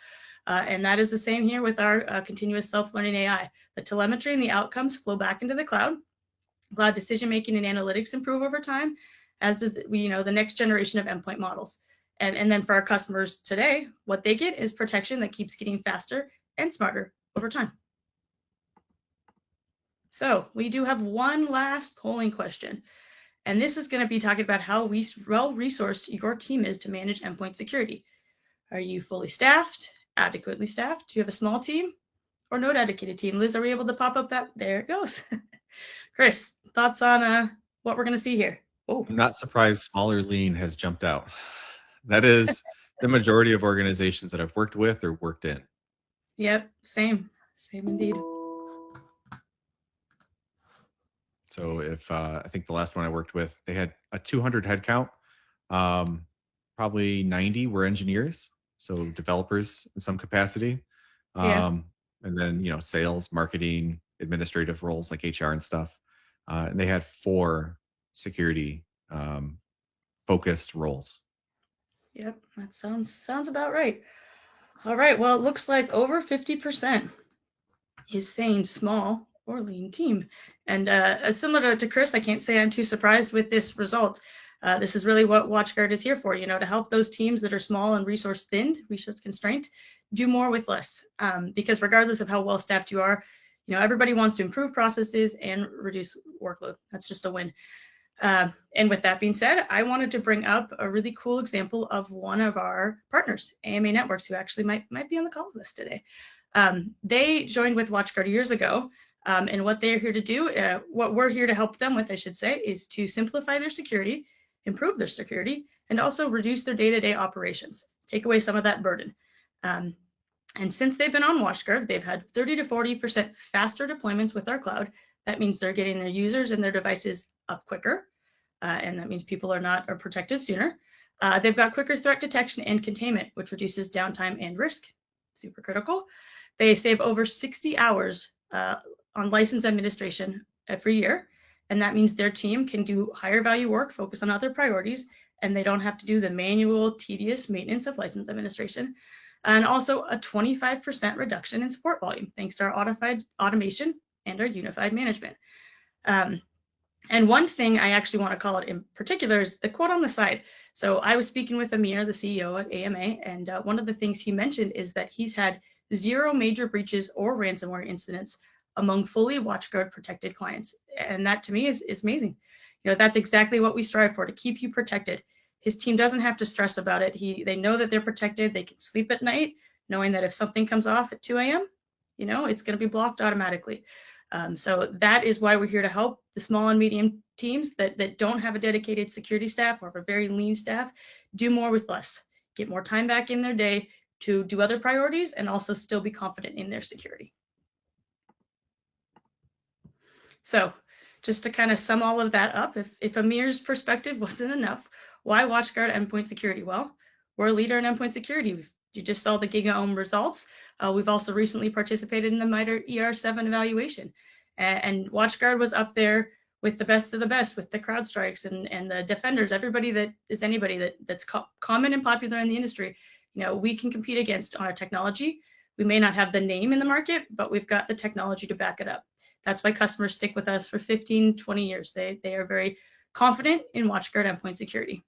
And that is the same here with our continuous self-learning AI. The telemetry and the outcomes flow back into the cloud. Cloud decision-making and analytics improve over time, as does the next generation of endpoint models. And then for our customers today, what they get is protection that keeps getting faster and smarter over time. So we do have one last polling question, and this is going to be talking about how well-resourced your team is to manage endpoint security. Are you fully staffed, adequately staffed? Do you have a small team or no dedicated team? Liz, are we able to pop up that? There it goes. Chris, thoughts on what we're going to see here? Oh, I'm not surprised smaller lean has jumped out. That is the majority of organizations that I've worked with or worked in. Yep, same indeed. So if I think the last one I worked with, they had a 200 headcount. Probably 90 were engineers, so developers in some capacity. And then sales, marketing, administrative roles like HR and stuff. And they had 4 security focused roles. Yep, that sounds about right. All right, well, it looks like over 50% is saying small or lean team. And similar to Chris, I can't say I'm too surprised with this result. This is really what WatchGuard is here for, to help those teams that are small and resource constrained, do more with less. Because regardless of how well staffed you are, everybody wants to improve processes and reduce workload. That's just a win. And with that being said, I wanted to bring up a really cool example of one of our partners, AMA Networks, who actually might be on the call with us today. They joined with WatchGuard years ago, and what they're here to do, what we're here to help them with, I should say, is to simplify their security, improve their security, and also reduce their day-to-day operations, take away some of that burden. And since they've been on WatchGuard, they've had 30 to 40% faster deployments with our cloud. That means they're getting their users and their devices up quicker, and that means people are protected sooner. They've got quicker threat detection and containment, which reduces downtime and risk, super critical. They save over 60 hours on license administration every year, and that means their team can do higher value work, focus on other priorities, and they don't have to do the manual, tedious maintenance of license administration. And also a 25% reduction in support volume, thanks to our automation and our unified management. And one thing I actually want to call it in particular is the quote on the side. So I was speaking with Amir, the CEO at AMA, and one of the things he mentioned is that he's had 0 major breaches or ransomware incidents among fully WatchGuard protected clients. And that to me is amazing. You know, that's exactly what we strive for, to keep you protected. His team doesn't have to stress about it. They know that they're protected. They can sleep at night knowing that if something comes off at 2 a.m., you know, it's going to be blocked automatically. So that is why we're here to help the small and medium teams that don't have a dedicated security staff or have a very lean staff do more with less, get more time back in their day to do other priorities and also still be confident in their security. So just to kind of sum all of that up, if Amir's perspective wasn't enough, why WatchGuard endpoint security? Well, we're a leader in endpoint security. You just saw the GigaOM results. We've also recently participated in the MITRE ER7 evaluation. And WatchGuard was up there with the best of the best, with the CrowdStrikes and the Defenders, everybody that is anybody that's common and popular in the industry. You know, we can compete against on our technology. We may not have the name in the market, but we've got the technology to back it up. That's why customers stick with us for 15, 20 years. They are very confident in WatchGuard endpoint security.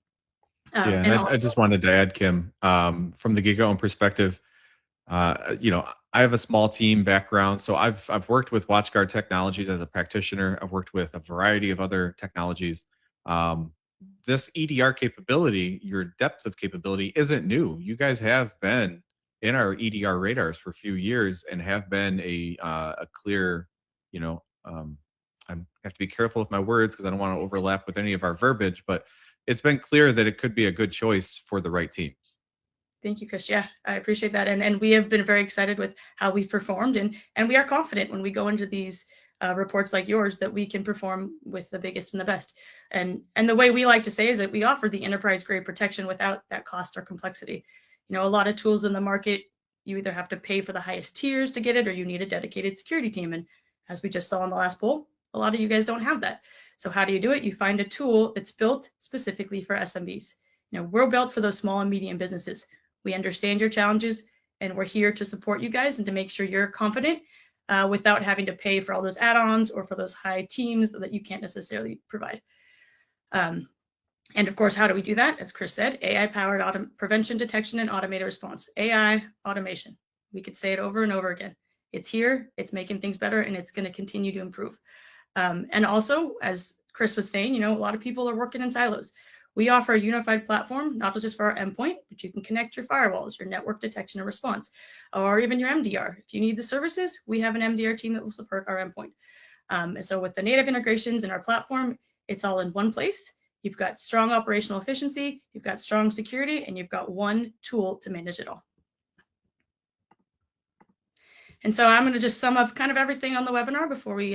Yeah, and I just wanted to add, Kim, from the GigaOM perspective, you know, I have a small team background, so I've worked with WatchGuard technologies as a practitioner. I've worked with a variety of other technologies. This EDR capability, your depth of capability, isn't new. You guys have been in our EDR radars for a few years and have been a clear, you know, I have to be careful with my words because I don't want to overlap with any of our verbiage, but it's been clear that it could be a good choice for the right teams. Thank you, Chris. Yeah, I appreciate that. And we have been very excited with how we've performed. And we are confident when we go into these reports like yours that we can perform with the biggest and the best. And the way we like to say is that we offer the enterprise grade protection without that cost or complexity. You know, a lot of tools in the market, you either have to pay for the highest tiers to get it or you need a dedicated security team. And as we just saw in the last poll, a lot of you guys don't have that. So how do you do it? You find a tool that's built specifically for SMBs. You know, we're built for those small and medium businesses. We understand your challenges and we're here to support you guys and to make sure you're confident without having to pay for all those add-ons or for those high teams that you can't necessarily provide. And of course, how do we do that? As Chris said, AI-powered prevention, detection, and automated response. AI automation. We could say it over and over again. It's here, it's making things better, and it's going to continue to improve. And also, as Chris was saying, you know, a lot of people are working in silos. We offer a unified platform, not just for our endpoint, but you can connect your firewalls, your network detection and response, or even your MDR. If you need the services, we have an MDR team that will support our endpoint. And so with the native integrations in our platform, it's all in one place. You've got strong operational efficiency, you've got strong security, and you've got one tool to manage it all. And so I'm going to just sum up kind of everything on the webinar before we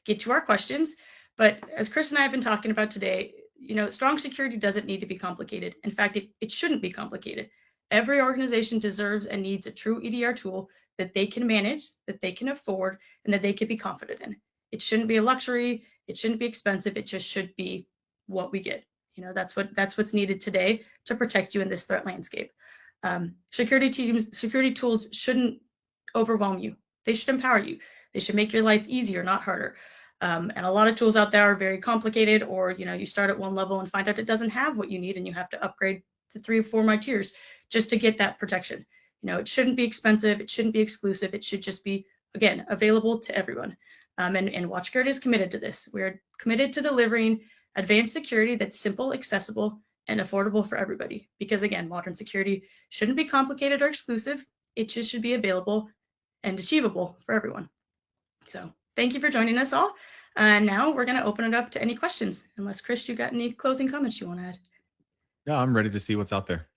get to our questions. But as Chris and I have been talking about today, you know, strong security doesn't need to be complicated. In fact, it shouldn't be complicated. Every organization deserves and needs a true EDR tool that they can manage, that they can afford, and that they can be confident in. It shouldn't be a luxury. It shouldn't be expensive. It just should be what we get. You know, that's what's needed today to protect you in this threat landscape. Security tools shouldn't overwhelm you. They should empower you. They should make your life easier, not harder. And a lot of tools out there are very complicated, or you know, you start at one level and find out it doesn't have what you need, and you have to upgrade to 3 or 4 more tiers just to get that protection. You know, it shouldn't be expensive. It shouldn't be exclusive. It should just be, again, available to everyone. And WatchGuard is committed to this. We're committed to delivering advanced security that's simple, accessible, and affordable for everybody. Because again, modern security shouldn't be complicated or exclusive. It just should be available and achievable for everyone. So thank you for joining us all. And now we're going to open it up to any questions, unless Chris, you got any closing comments you want to add? Yeah, I'm ready to see what's out there.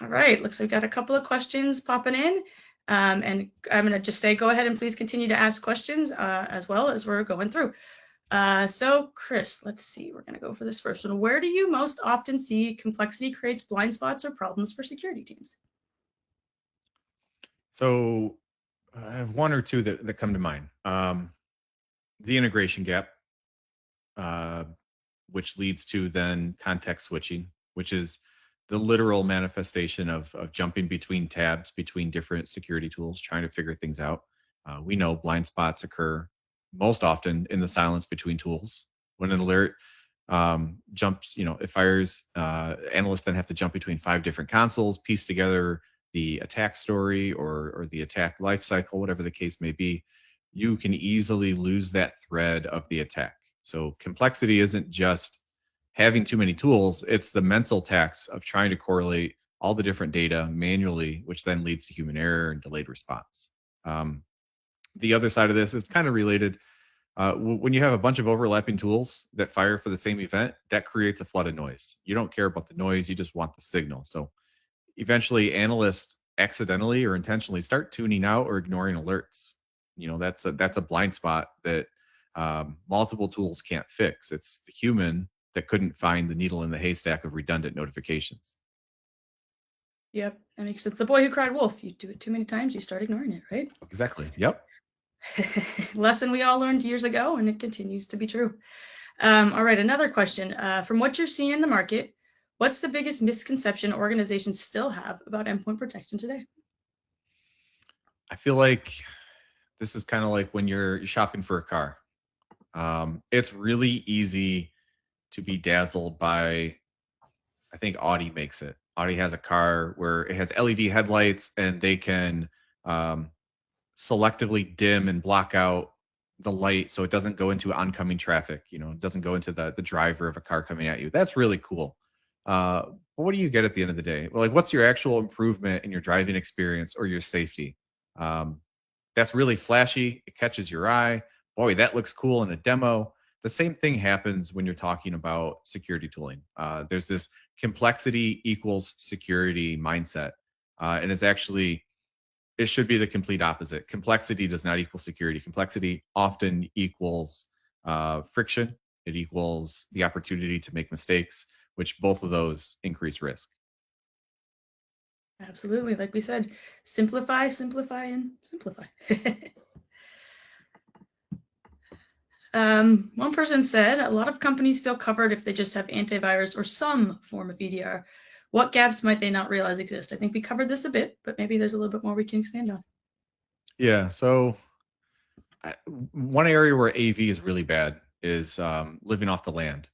All right, looks like we got a couple of questions popping in. And I'm going to just say, go ahead and please continue to ask questions as well as we're going through. So Chris, let's see, we're going to go for this first one. Where do you most often see complexity creates blind spots or problems for security teams? So I have one or two that come to mind. The integration gap, uh, which leads to then context switching, which is the literal manifestation of jumping between tabs between different security tools, trying to figure things out. We know blind spots occur most often in the silence between tools. When an alert jumps, it fires, analysts then have to jump between 5 different consoles, piece together the attack story or the attack life cycle, whatever the case may be. You can easily lose that thread of the attack. So complexity isn't just having too many tools, it's the mental tax of trying to correlate all the different data manually, which then leads to human error and delayed response. The other side of this is kind of related. When you have a bunch of overlapping tools that fire for the same event, that creates a flood of noise. You don't care about the noise, you just want the signal. So eventually analysts accidentally or intentionally start tuning out or ignoring alerts. That's a blind spot that multiple tools can't fix. It's the human that couldn't find the needle in the haystack of redundant notifications. Yep, that makes sense. The boy who cried wolf. You do it too many times, you start ignoring it, right? Exactly. Yep. Lesson we all learned years ago, and it continues to be true. All right, another question. From what you're seeing in the market, what's the biggest misconception organizations still have about endpoint protection today? I feel like this is kind of like when you're shopping for a car. It's really easy to be dazzled by, I think Audi makes it. Audi has a car where it has LED headlights and they can selectively dim and block out the light so it doesn't go into oncoming traffic. It doesn't go into the driver of a car coming at you. That's really cool. But what do you get at the end of the day? Well, like, what's your actual improvement in your driving experience or your safety? That's really flashy. It catches your eye. Boy, that looks cool in a demo. The same thing happens when you're talking about security tooling. There's this complexity equals security mindset. And it should be the complete opposite. Complexity does not equal security. Complexity often equals friction. It equals the opportunity to make mistakes, which both of those increase risk. Absolutely. Like we said, simplify, simplify, and simplify. One person said, a lot of companies feel covered if they just have antivirus or some form of EDR. What gaps might they not realize exist? I think we covered this a bit, but maybe there's a little bit more we can expand on. Yeah. So one area where AV is really bad is living off the land.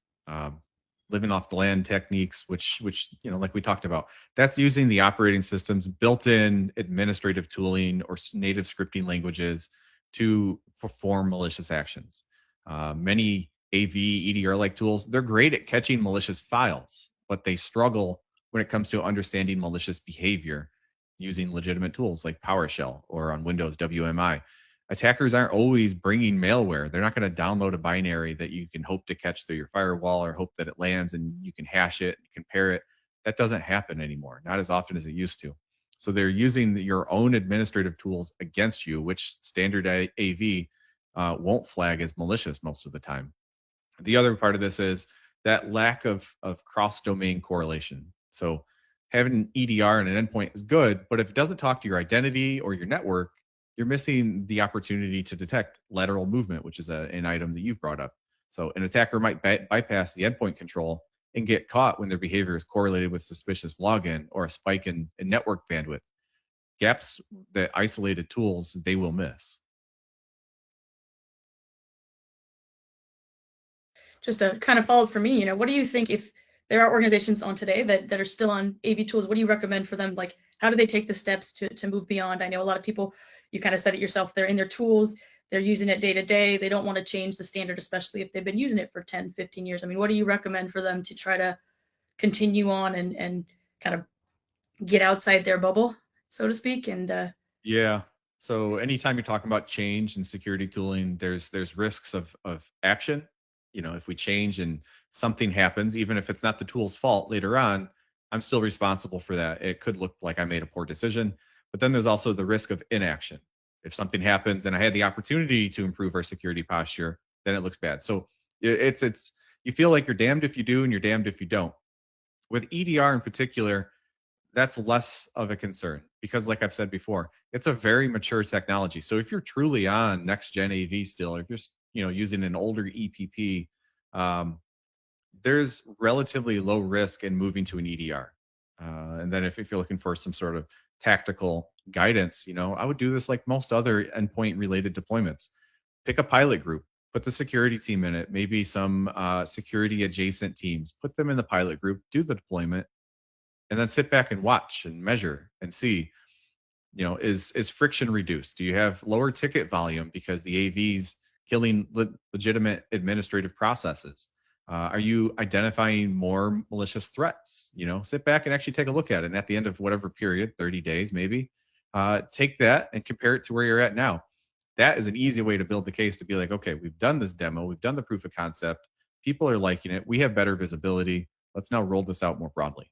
Living off the land techniques, which like we talked about, that's using the operating system's built-in administrative tooling or native scripting languages to perform malicious actions. Many AV EDR-like tools, they're great at catching malicious files, but they struggle when it comes to understanding malicious behavior using legitimate tools like PowerShell or on Windows WMI. Attackers aren't always bringing malware. They're not going to download a binary that you can hope to catch through your firewall or hope that it lands and you can hash it and compare it. That doesn't happen anymore, not as often as it used to. So they're using your own administrative tools against you, which standard AV won't flag as malicious most of the time. The other part of this is that lack of cross-domain correlation. So having an EDR and an endpoint is good, but if it doesn't talk to your identity or your network, you're missing the opportunity to detect lateral movement, which is an item that you've brought up. So an attacker might bypass the endpoint control and get caught when their behavior is correlated with suspicious login or a spike in network bandwidth. Gaps that isolated tools they will miss. Just a kind of follow up for me, what do you think if there are organizations on today that are still on AV tools? What do you recommend for them? Like, how do they take the steps to move beyond? I know a lot of people, you kind of said it yourself, they're in their tools, they're using it day to day. They don't want to change the standard, especially if they've been using it for 10, 15 years. I mean, what do you recommend for them to try to continue on and kind of get outside their bubble, so to speak? And Yeah. So anytime you're talking about change and security tooling, there's risks of action. If we change and something happens, even if it's not the tool's fault later on, I'm still responsible for that. It could look like I made a poor decision, but then there's also the risk of inaction. If something happens and I had the opportunity to improve our security posture, then it looks bad. So it's you feel like you're damned if you do and you're damned if you don't. With EDR in particular, that's less of a concern because, like I've said before, it's a very mature technology. So if you're truly on next gen AV still, or if you're using an older EPP, um, there's relatively low risk in moving to an EDR. And then if you're looking for some sort of tactical guidance, I would do this like most other endpoint related deployments. Pick a pilot group, put the security team in it, maybe some security adjacent teams, put them in the pilot group, do the deployment, and then sit back and watch and measure and see, is friction reduced? Do you have lower ticket volume because the AV's killing legitimate administrative processes? Are you identifying more malicious threats? Sit back and actually take a look at it. And at the end of whatever period, 30 days maybe, take that and compare it to where you're at now. That is an easy way to build the case to be like, okay, we've done this demo, we've done the proof of concept, people are liking it, we have better visibility. Let's now roll this out more broadly.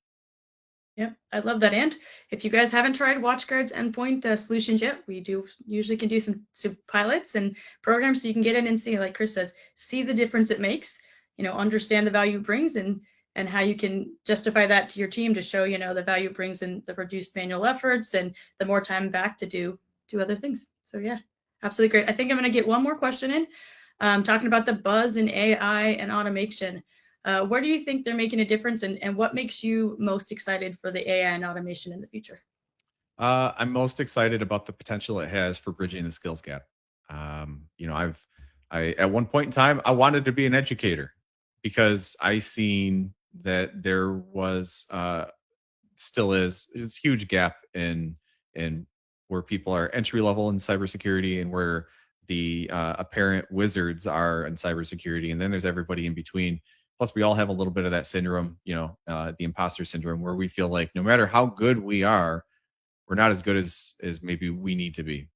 Yeah, I love that. And if you guys haven't tried WatchGuard's endpoint solutions yet, we usually can do some pilots and programs so you can get in and see, like Chris says, see the difference it makes, understand the value it brings and how you can justify that to your team to show, the value it brings and the reduced manual efforts and the more time back to do other things. So yeah, absolutely great. I think I'm going to get one more question in, talking about the buzz in AI and automation. Where do you think they're making a difference, and what makes you most excited for the AI and automation in the future? I'm most excited about the potential it has for bridging the skills gap. I at one point in time I wanted to be an educator because I seen that there was still is this huge gap in where people are entry level in cybersecurity and where the apparent wizards are in cybersecurity, and then there's everybody in between. Plus, we all have a little bit of that syndrome, the imposter syndrome, where we feel like no matter how good we are, we're not as good as maybe we need to be.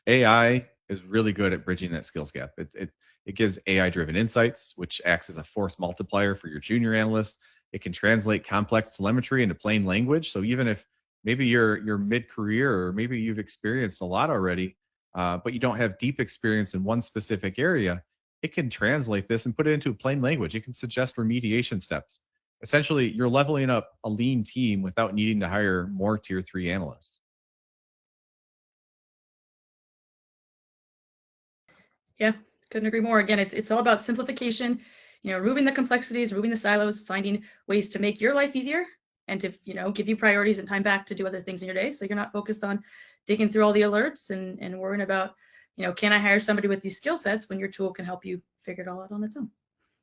AI is really good at bridging that skills gap. It gives AI driven insights, which acts as a force multiplier for your junior analysts. It can translate complex telemetry into plain language. So even if maybe you're mid career or maybe you've experienced a lot already, but you don't have deep experience in one specific area, it can translate this and put it into plain language. It can suggest remediation steps. Essentially, you're leveling up a lean team without needing to hire more tier 3 analysts. Yeah, couldn't agree more. Again, it's all about simplification, removing the complexities, removing the silos, finding ways to make your life easier and to, give you priorities and time back to do other things in your day. So you're not focused on digging through all the alerts and worrying about, can I hire somebody with these skill sets when your tool can help you figure it all out on its own.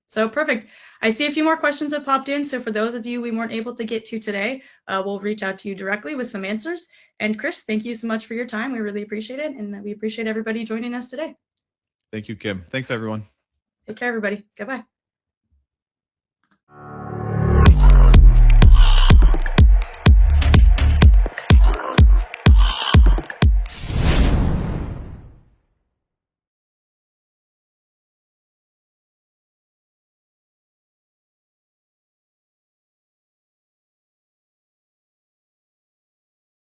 So perfect. I see a few more questions have popped in. So for those of you we weren't able to get to today, we'll reach out to you directly with some answers. And Chris, thank you so much for your time. We really appreciate it. And we appreciate everybody joining us today. Thank you, Kim. Thanks, everyone. Take care, everybody. Goodbye.